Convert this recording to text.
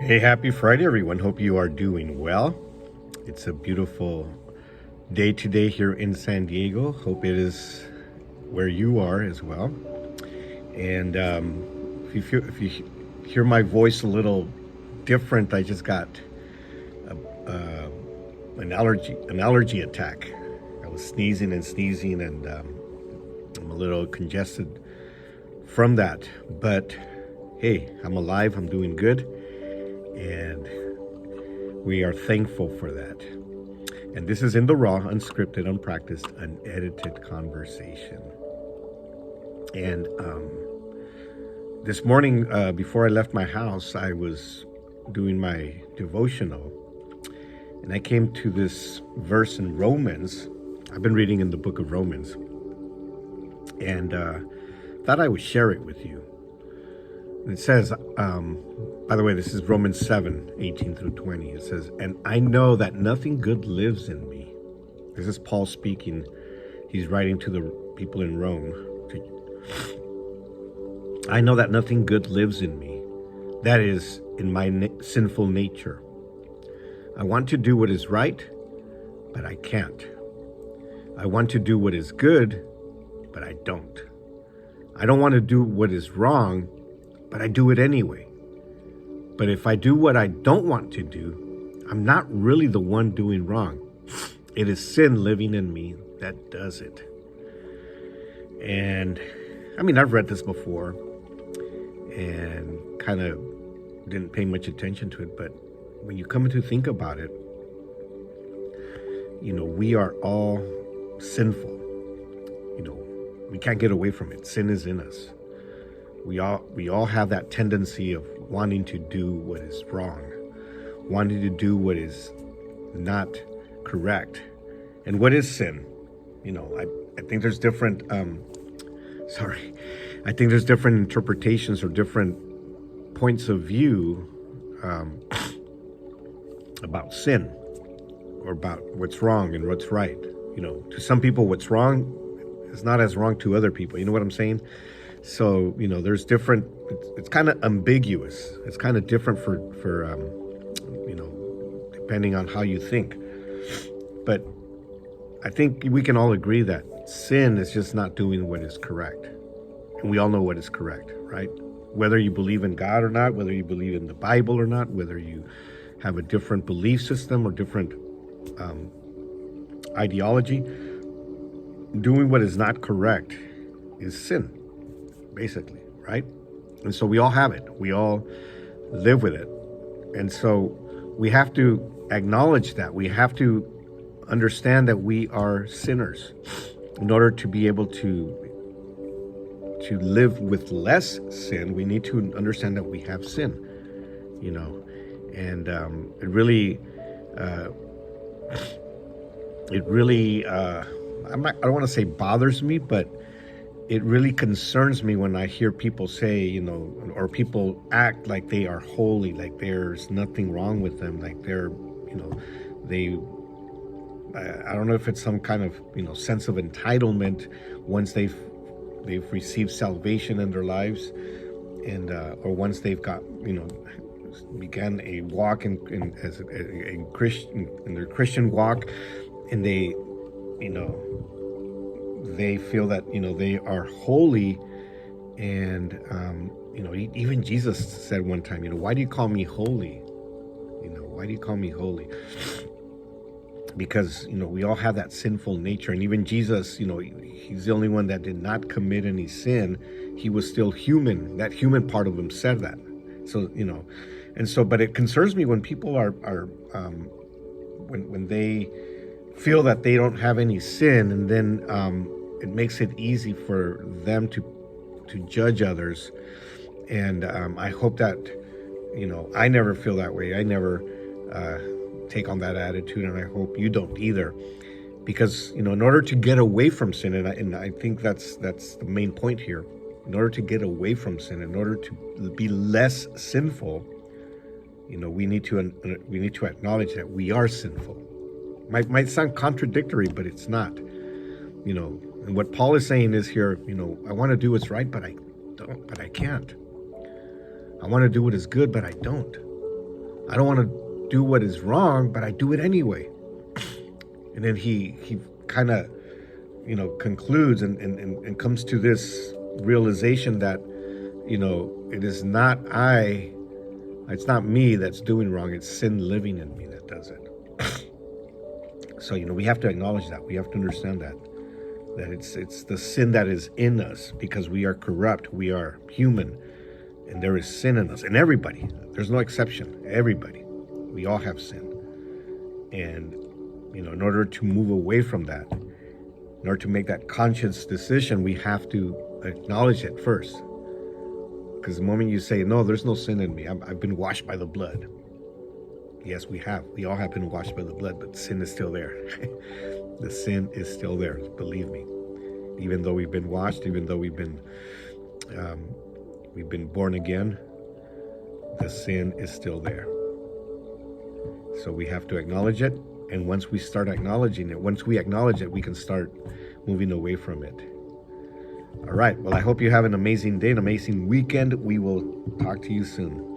Hey, happy Friday, everyone. Hope you are doing well. It's a beautiful day today here in San Diego. Hope it is where you are as well. And if you hear my voice a little different, I just got uh, an allergy attack. I was sneezing and sneezing, and I'm a little congested from that. But hey, I'm alive. I'm doing good, and we are thankful for that. And this is in the raw, unscripted, unpracticed, unedited conversation. And this morning, before I left my house, I was doing my devotional, and I came to this verse in Romans. I've been reading in the book of Romans, and thought I would share it with you. It says, by the way, this is Romans 7:18 through 20. It says, "And I know that nothing good lives in me." This is Paul speaking. He's writing to the people in Rome. "I know that nothing good lives in me, that is, in my sinful nature. I want to do what is right, but I can't. I want to do what is good, but I don't. I don't want to do what is wrong, but I do it anyway. But if I do what I don't want to do, I'm not really the one doing wrong. It is sin living in me that does it." And I mean, I've read this before and kind of didn't pay much attention to it, but when you come to think about it, we are all sinful. We can't get away from it. Sin is in us. We all have that tendency of wanting to do what is wrong, wanting to do what is not correct. And what is sin? I think there's different I think there's different interpretations or different points of view about sin, or about what's wrong and what's right. To some people, what's wrong is not as wrong to other people. You know what I'm saying? So, there's different, it's kind of ambiguous. It's kind of different for depending on how you think. But I think we can all agree that sin is just not doing what is correct. And we all know what is correct, right? Whether you believe in God or not, whether you believe in the Bible or not, whether you have a different belief system or different ideology, doing what is not correct is sin, basically, right? And so we all have it. We all live with it. And so we have to acknowledge that. We have to understand that we are sinners in order to be able to live with less sin. We need to understand that we have sin, and it really I don't want to say bothers me, but it really concerns me when I hear people say, or people act like they are holy, like there's nothing wrong with them, like they're, I don't know if it's some kind of, sense of entitlement once they've received salvation in their lives, and or once they've got, began a walk as a Christian, in their Christian walk, and they feel that they are holy. And even Jesus said one time, "Why do you call me holy? Why do you call me holy?" Because we all have that sinful nature. And even Jesus, he's the only one that did not commit any sin. He was still human. That human part of him said that. So and so, but it concerns me when people are when they feel that they don't have any sin, and then it makes it easy for them to judge others. And I hope that I never feel that way. I never take on that attitude, and I hope you don't either. Because in order to get away from sin, and I think that's the main point here. In order to get away from sin, in order to be less sinful, we need to acknowledge that we are sinful. Might sound contradictory, but it's not. And what Paul is saying is here, I want to do what's right, but I can't. I want to do what is good, but I don't. I don't want to do what is wrong, but I do it anyway. And then he kind of, concludes and comes to this realization that, it is not it's not me that's doing wrong. It's sin living in me that does it. So, we have to acknowledge that. We have to understand that it's the sin that is in us, because we are corrupt. We are human, and there is sin in us. And everybody, there's no exception. Everybody, we all have sin. And, in order to move away from that, in order to make that conscious decision, we have to acknowledge it first. Because the moment you say, no, there's no sin in me, I've been washed by the blood. Yes, we have. We all have been washed by the blood, but sin is still there. The sin is still there, believe me. Even though we've been washed, even though we've been born again, the sin is still there. So we have to acknowledge it. And once we start acknowledging it, once we acknowledge it, we can start moving away from it. All right. Well, I hope you have an amazing day, an amazing weekend. We will talk to you soon.